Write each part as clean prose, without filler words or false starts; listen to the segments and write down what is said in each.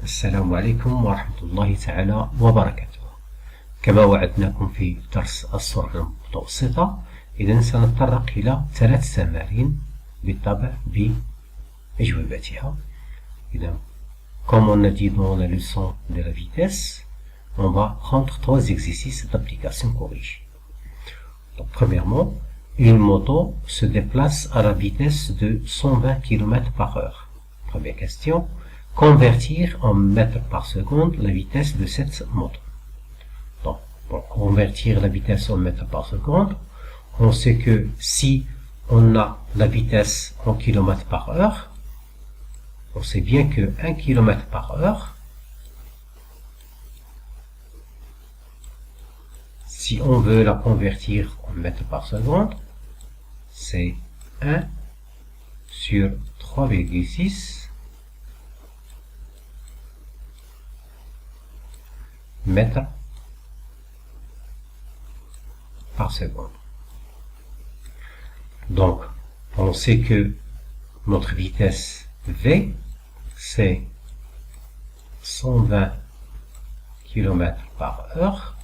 السلام عليكم ورحمة الله تعالى وبركاته. كما وعدناكم في درس السرعة المتوسطة، إذا سنتطرق إلى 3 تمارين بالطبع بأجوبتها. إذا comme on a dit dans la leçon de la vitesse, on va prendre 3 exercices d'application corrigée. Donc, premièrement, une moto se déplace à la vitesse de 120 km par heure. Première question, convertir en mètres par seconde la vitesse de cette moto. Donc, pour convertir la vitesse en mètres par seconde, on sait que si on a la vitesse en km par heure, on sait bien que 1 km par heure, si on veut la convertir en mètres par seconde, c'est 1 sur 3,6 mètres par seconde. Donc, on sait que notre vitesse V, c'est 120 km par heure.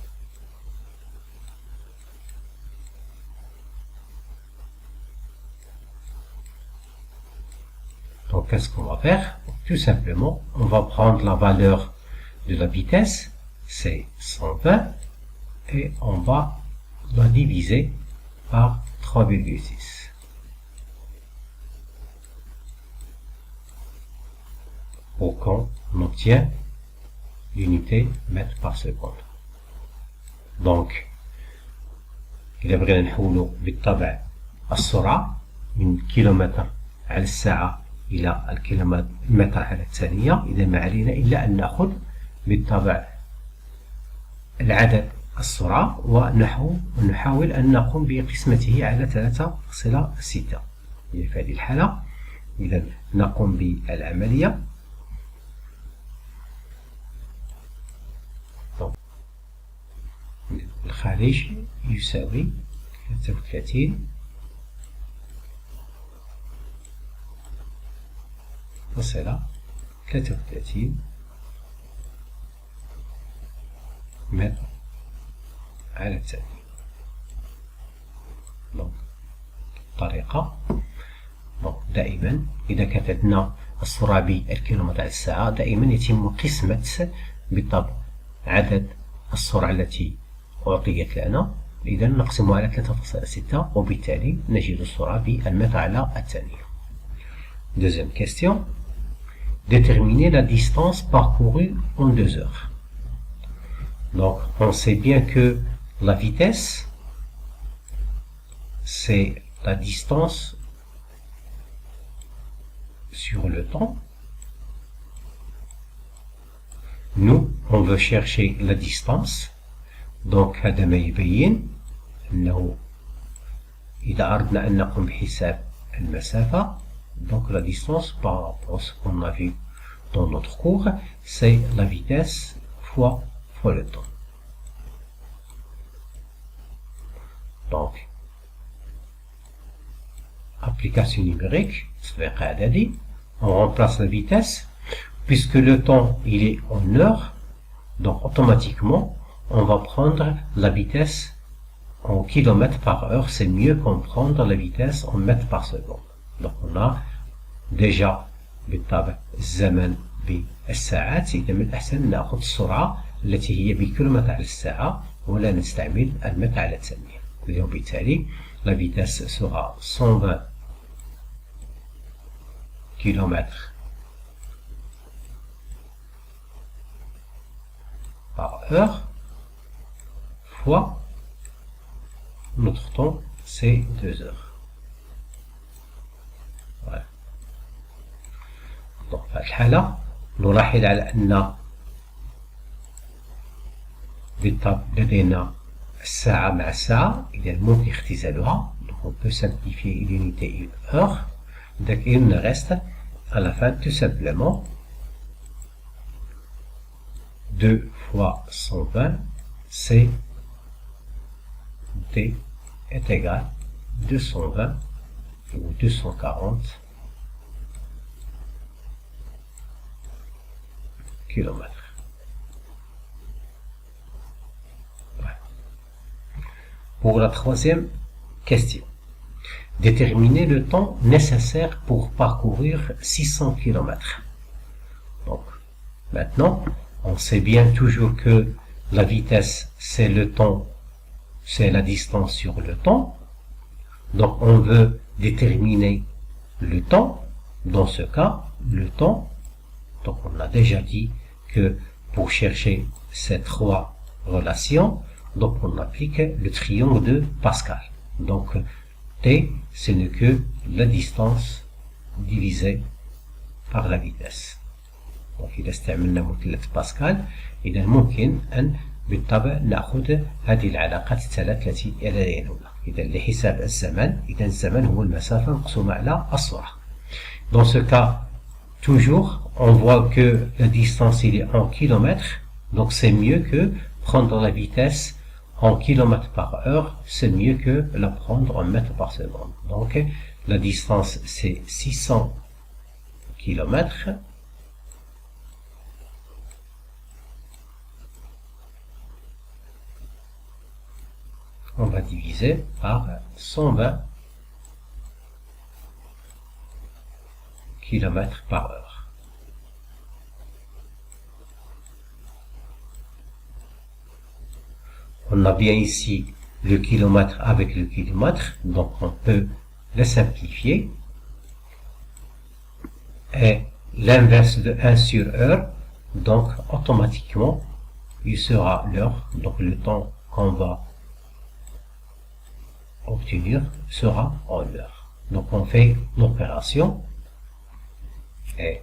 Donc, qu'est-ce qu'on va faire? Tout simplement, on va prendre la valeur de la vitesse, c'est 120, et on va la diviser par 3,6. Pour qu'on obtient l'unité mètre par seconde. Donc, إذا بغينا نحولوا بالطبع السرعة من كيلومتر على الساعة إلى الكيلومتر على الثانية، إذا ما علينا إلا أن نأخذ بالطبع العدد السرعة ونحاول أن نقوم بقسمته على 3.6. في هذه الحالة إذا نقوم بالعملية. الخارج يساوي 33 فاصلة 33 متر على الثانية. طريقة دائما إذا كانت عندنا السرعة بالكيلومتر على الساعة، دائما يتم قسمة بالطبع عدد السرعة التي أعطيت لنا، إذا نقسمها على 3.6 وبالتالي نجد السرعة بالمتر على الثانية. Deuxième question, déterminer la distance parcourue en 2 heures. Donc, on sait bien que la vitesse, c'est la distance sur le temps. Nous, on veut chercher la distance. Donc, هذا ما يبين أنه إذا أردنا أن نقوم بحساب المسافة، donc la distance par rapport à ce qu'on a vu dans notre cours, c'est la vitesse fois le temps. Donc, application numérique, on remplace la vitesse, puisque le temps il est en heures, donc automatiquement on va prendre la vitesse en kilomètres par heure. C'est mieux qu'on prendre la vitesse en mètres par seconde. Donc on a déjà بالطبع الزمن بالساعات، إذا من الأحسن نأخذ السرعة التي هي بالكيلومتر على الساعة ولا نستعمل المتر على الثانية. وبالتالي la vitesse sera 120 km par heure fois notre temps, c'est 2 heures. Voilà. Donc في الحالة نلاحظ على أن بالطبع لدينا الساعة مع الساعة، إذا ممكن اختزالها. Donc on peut simplifier l'unité heure. Donc il nous reste à la fin tout simplement 2 fois 120, c'est T est égal 220 ou 240 km. Pour la troisième question, déterminer le temps nécessaire pour parcourir 600 km. Donc, maintenant, on sait bien toujours que la vitesse, c'est le temps, c'est la distance sur le temps. Donc, on veut déterminer le temps. Dans ce cas, le temps, donc on a déjà dit que pour chercher ces trois relations, donc on applique le triangle de Pascal. Donc, T, ce n'est que la distance divisée par la vitesse. Donc إذا استعملنا مثلث باسكال إذا ممكن أن بالطبع نأخذ هذه العلاقات الثلاث التي لدينا. إذا لحساب الزمن، إذا الزمن هو المسافة مقسومة على السرعة. Dans ce cas, toujours, on voit que la distance il est en kilomètres, donc c'est mieux que prendre la vitesse en kilomètres par heure, c'est mieux que la prendre en mètres par seconde. Donc, la distance c'est 600 kilomètres. On va diviser par 120 km par heure. On a bien ici le kilomètre avec le kilomètre, donc on peut le simplifier. Et l'inverse de 1 sur heure, donc automatiquement, il sera l'heure, donc le temps qu'on va obtenir sera en heure. Donc on fait l'opération et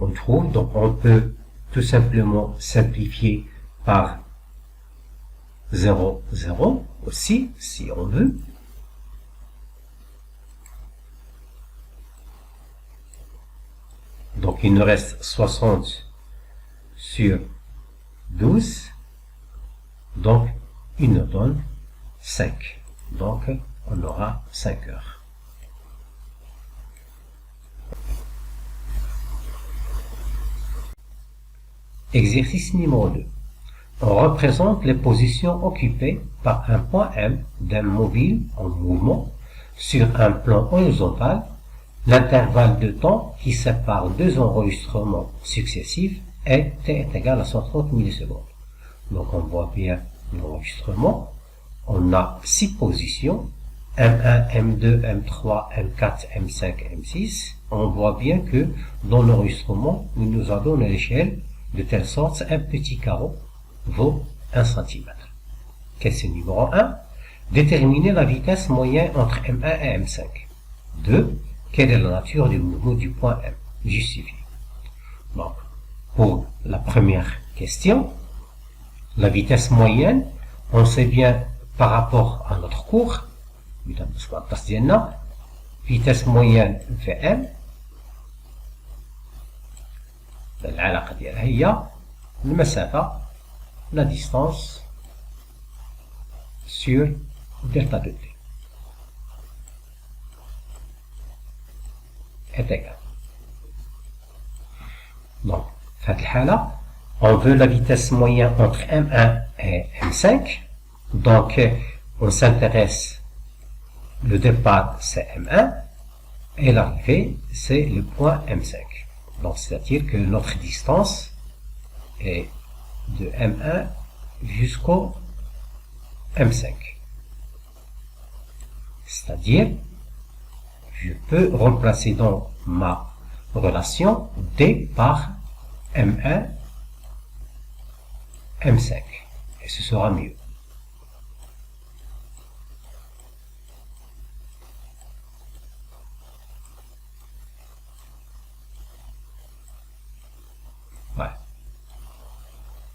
on trouve, donc on peut tout simplement simplifier par 0, 0 aussi, si on veut. Donc il nous reste 60 sur 12, donc il nous donne 5. Donc on aura 5 heures. Exercice numéro 2. On représente les positions occupées par un point M d'un mobile en mouvement sur un plan horizontal. L'intervalle de temps qui sépare deux enregistrements successifs est t est égal à 130 millisecondes. Donc on voit bien l'enregistrement. On a 6 positions, M1, M2, M3, M4, M5, M6. On voit bien que dans l'enregistrement, il nous a donné l'échelle de telle sorte un petit carreau vaut 1 cm. Question numéro 1. Déterminer la vitesse moyenne entre M1 et M5. 2. Quelle est la nature du mouvement du point M? Justifié. Donc, pour la première question, la vitesse moyenne, on sait bien par rapport à notre cours, vitesse moyenne fait M, العلاقة ديالها هي المسافة la distance sur delta de t est égal. Donc, cette الحالة, on veut la vitesse moyenne entre M1 et M5. Donc, on s'intéresse, le départ c'est M1 et l'arrivée c'est le point M5. Donc, c'est-à-dire que notre distance est de M1 jusqu'au M5. C'est-à-dire, je peux remplacer dans ma relation D par M1, M5. Et ce sera mieux. Voilà.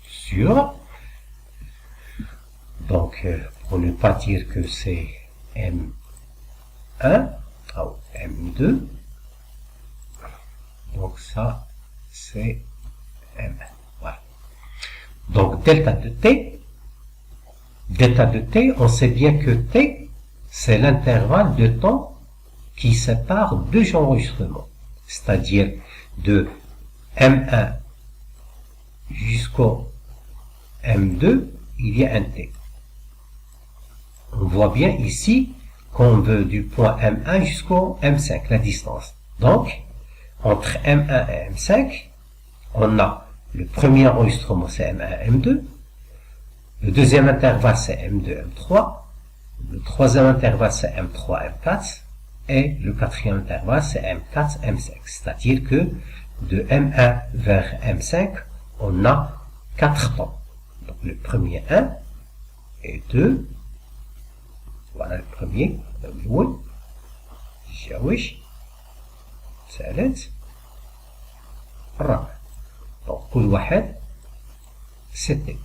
Sur. Donc, pour ne pas dire que c'est M1 ou M2, donc ça, c'est M1. Voilà. Donc, delta de T, on sait bien que T, c'est l'intervalle de temps qui sépare deux enregistrements, c'est-à-dire de M1 jusqu'au M2, il y a un T. On voit bien ici qu'on veut du point M1 jusqu'au M5, la distance. Donc, entre M1 et M5, on a le premier enregistrement, c'est M1, M2. Le deuxième intervalle, c'est M2, M3. Le troisième intervalle, c'est M3, M4. Et le quatrième intervalle, c'est M4, M5. C'est-à-dire que de M1 vers M5, on a 4 temps. Donc le premier 1 et 2. Voilà le premier. الأول الجاوش الثالث الرابع. Donc كل واحد 7.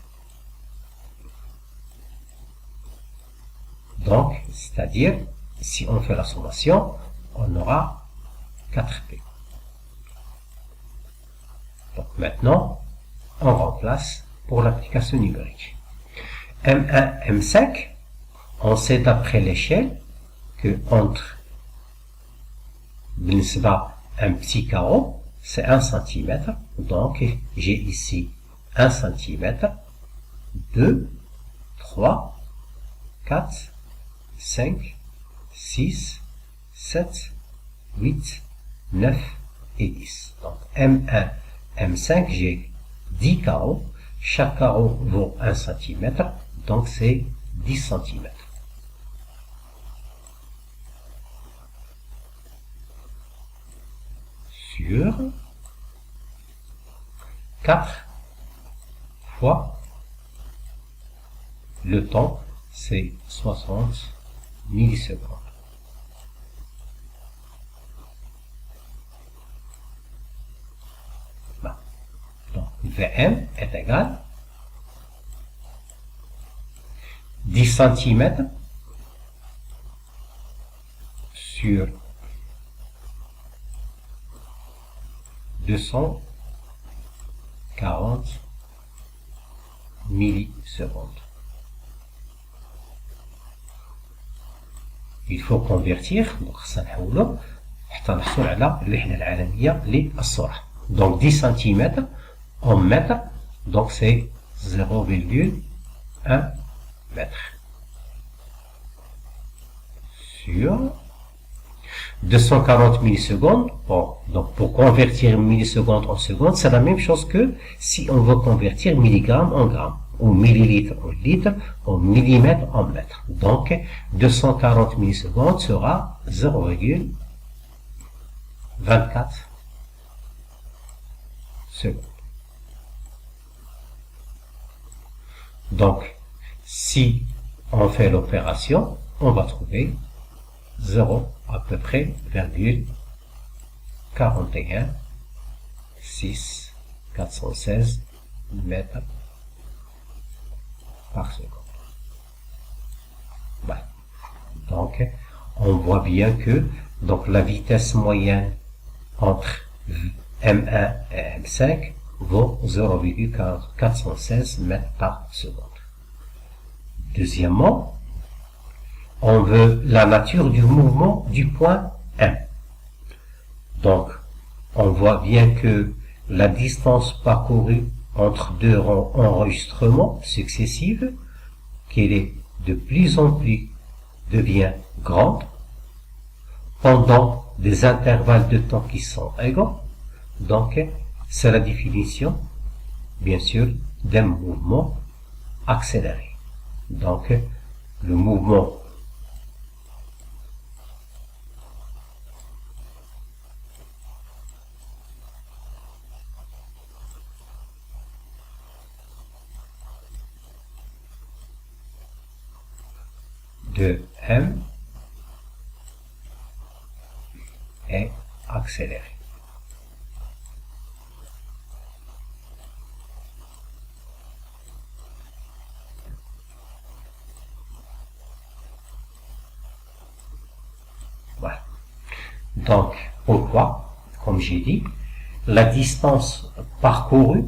Donc, c'est-à-dire, si on fait la sommation, on aura 4P. Donc maintenant, on remplace pour l'application numérique. M1, M5, on sait d'après l'échelle que entre un petit carreau, c'est 1 cm. Donc, j'ai ici 1 cm, 2, 3, 4, 5, 6, 7, 8, 9 et 10. Donc M1, M5, j'ai 10 carreaux. Chaque carreau vaut 1 cm, donc c'est 10 cm. Sur 4 fois le temps, c'est 60 millisecondes. Donc, Vm est égal 10 cm sur 240 millisecondes. Il faut convertir, donc سنحولو حتى نحصل على الوحدة العالمية للسرعة. Donc 10 cm en mètres, donc c'est 0,1 mètre. Sur 240 millisecondes, bon, donc pour convertir millisecondes en secondes, c'est la même chose que si on veut convertir milligrammes en grammes, ou millilitres en litres, ou millimètres en mètres. Donc 240 millisecondes sera 0,24 secondes. Donc, si on fait l'opération, on va trouver 0 à peu près, 41 6 416 mètres par seconde. Voilà. Donc, on voit bien que donc la vitesse moyenne entre M1 et M5 vaut 0,416 mètres par seconde. Deuxièmement, on veut la nature du mouvement du point M. Donc, on voit bien que la distance parcourue entre deux enregistrements successifs, qu'elle est de plus en plus devient grande, pendant des intervalles de temps qui sont égaux. Donc, c'est la définition, bien sûr, d'un mouvement accéléré. Donc, le mouvement de M est accéléré. Voilà. Donc, pourquoi? Comme j'ai dit, la distance parcourue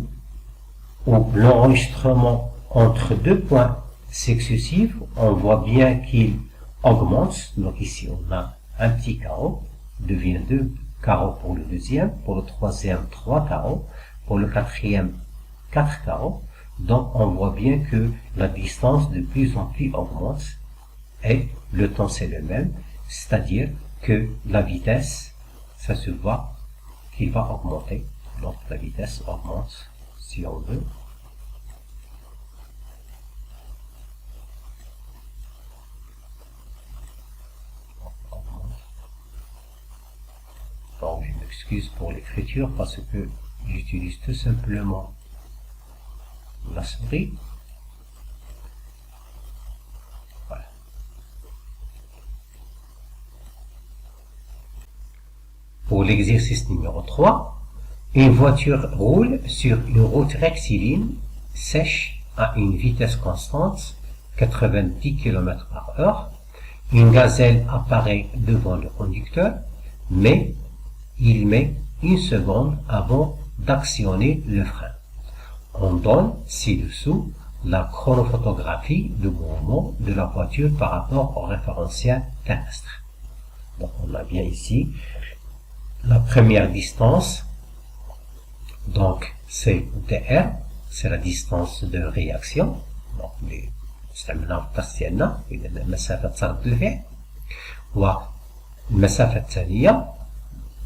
ou l'enregistrement entre deux points successifs, on voit bien qu'il augmente. Donc ici, on a un petit carreau, devient 2 carreaux pour le deuxième, pour le troisième, 3 carreaux, pour le quatrième, 4 carreaux. Donc on voit bien que la distance de plus en plus augmente et le temps c'est le même, c'est-à-dire que la vitesse, ça se voit qu'il va augmenter. Donc la vitesse augmente si on veut. Donc je m'excuse pour l'écriture parce que j'utilise tout simplement la souris. Voilà. Pour l'exercice numéro 3, une voiture roule sur une route rectiligne sèche à une vitesse constante, 90 km/h. Une gazelle apparaît devant le conducteur, mais il met une seconde avant d'actionner le frein. On donne ci-dessous la chronophotographie du mouvement de la voiture par rapport au référentiel terrestre. Donc on a bien ici la première distance, donc c'est dr, c'est la distance de réaction. Donc استعملناها في التسجيلنا إذا المسافة صارت الفعل، والمسافة الثانية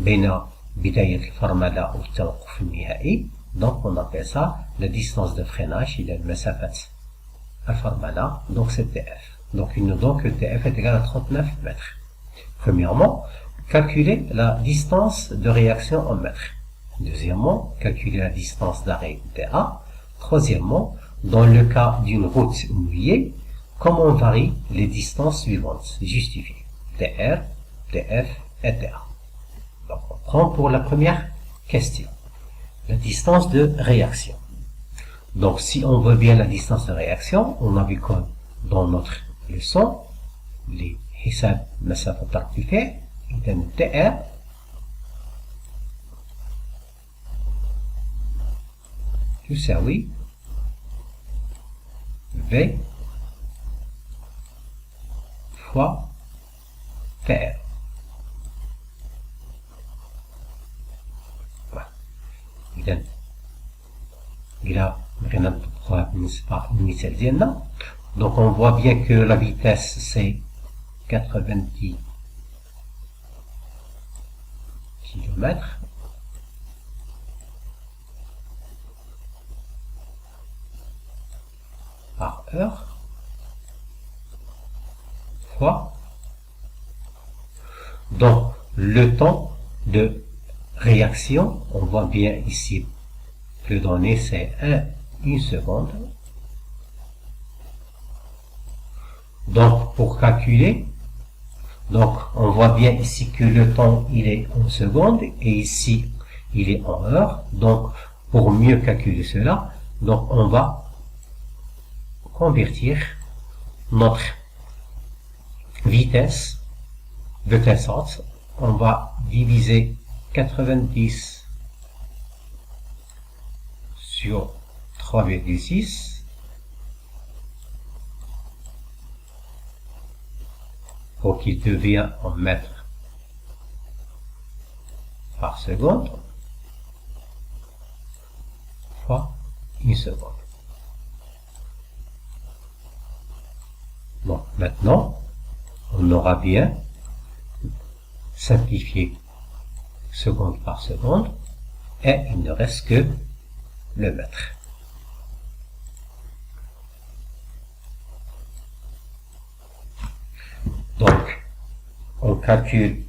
بين بداية الفرملة والتوقف النهائي. Donc on appelle ça la distance de freinage إلى المسافة الفرملة. Donc c'est df. Donc il nous donne que df est égal à 39 mètres. Premièrement, calculer la distance de réaction en mètres. Deuxièmement, calculer la distance d'arrêt dA. Troisièmement, dans le cas d'une route mouillée, comment varient les distances suivantes? Justifier. dr, df et dA. Donc on prend pour la première question la distance de réaction. Donc si on veut bien la distance de réaction, on a vu comme dans notre leçon les حساب مسافة الارتفاع، إذا dr تساوي V fois PR. إذا إلى بغينا نطبقوها بالنسبة للمثال ديالنا. Donc on voit bien que la vitesse c'est 90 km par heure fois, donc le temps de réaction, on voit bien ici le donné c'est 1 seconde. Donc pour calculer, donc on voit bien ici que le temps il est en secondes et ici il est en heures. Donc pour mieux calculer cela, donc on va convertir notre vitesse de telle sorte, on va diviser 90 sur 3,6 pour qu'il devienne en mètres par seconde fois 1 seconde. Bon, maintenant, on aura bien simplifié seconde par seconde et il ne reste que le mètre. Donc, on calcule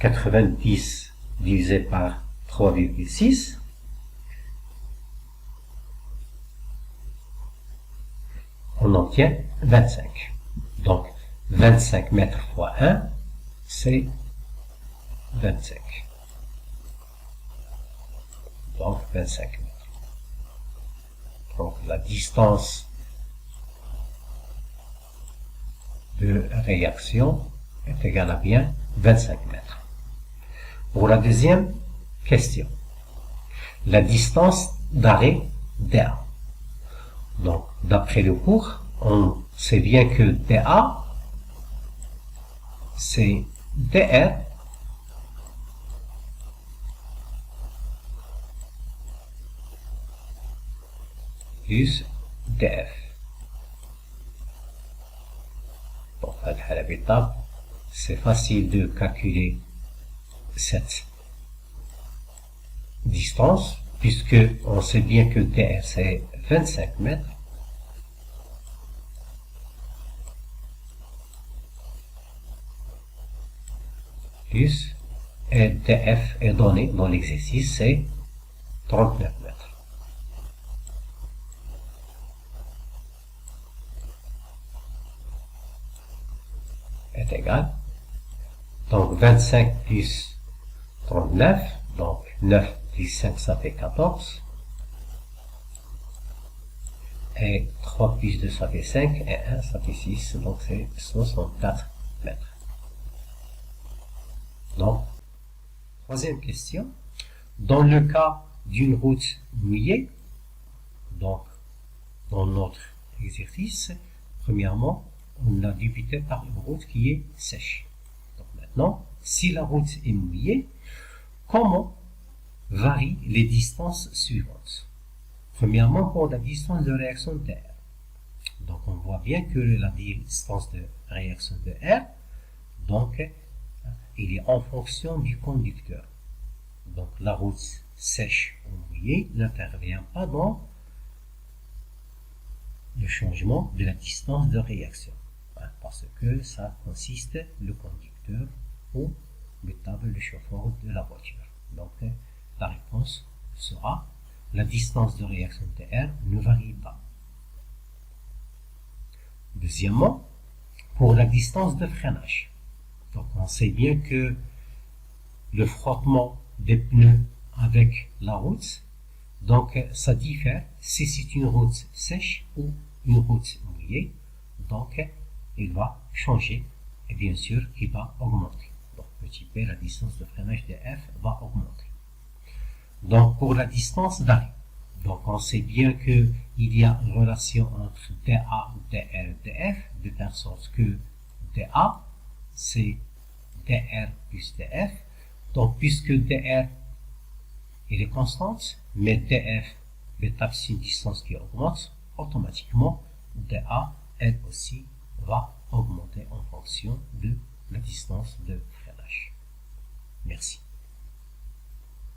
90 divisé par 3,6. On obtient 25. Donc, 25 mètres fois 1, c'est 25. Donc, 25 mètres. Donc, la distance de réaction est égale à bien 25 mètres. Pour la deuxième question, la distance d'arrêt dA. Donc, d'après le cours, on sait bien que dA, c'est dr plus df. Donc, à la étape, c'est facile de calculer cette distance, puisque on sait bien que df c'est 25 mètres. Plus, et df est donné dans l'exercice, c'est 39 mètres. Est égal. Donc 25 plus 39, donc 9 plus 5 ça fait 14. Et 3 plus 2 ça fait 5, et 1 ça fait 6, donc c'est 64 mètres. Donc, troisième question. Dans le cas d'une route mouillée, donc dans notre exercice, premièrement, on a débuté par une route qui est sèche. Donc maintenant, si la route est mouillée, comment varient les distances suivantes? Premièrement, pour la distance de réaction de R. Donc on voit bien que la distance de réaction de R, donc, il est en fonction du conducteur. Donc la route sèche ou mouillée n'intervient pas dans le changement de la distance de réaction, parce que ça consiste le conducteur ou le table de chauffeur de la voiture. Donc la réponse sera la distance de réaction de R ne varie pas. Deuxièmement, pour la distance de freinage. Donc on sait bien que le frottement des pneus avec la route, donc ça diffère si c'est une route sèche ou une route mouillée, donc il va changer et bien sûr il va augmenter. Donc petit p, la distance de freinage de F va augmenter. Donc pour la distance d'arrêt, donc on sait bien qu'il y a une relation entre dA, dR, dF, de telle sorte que dA c'est dR plus dF. Donc puisque dR il est constante, mais dF l'étape c'est une distance qui augmente, automatiquement dA elle aussi va augmenter en fonction de la distance de freinage. Merci.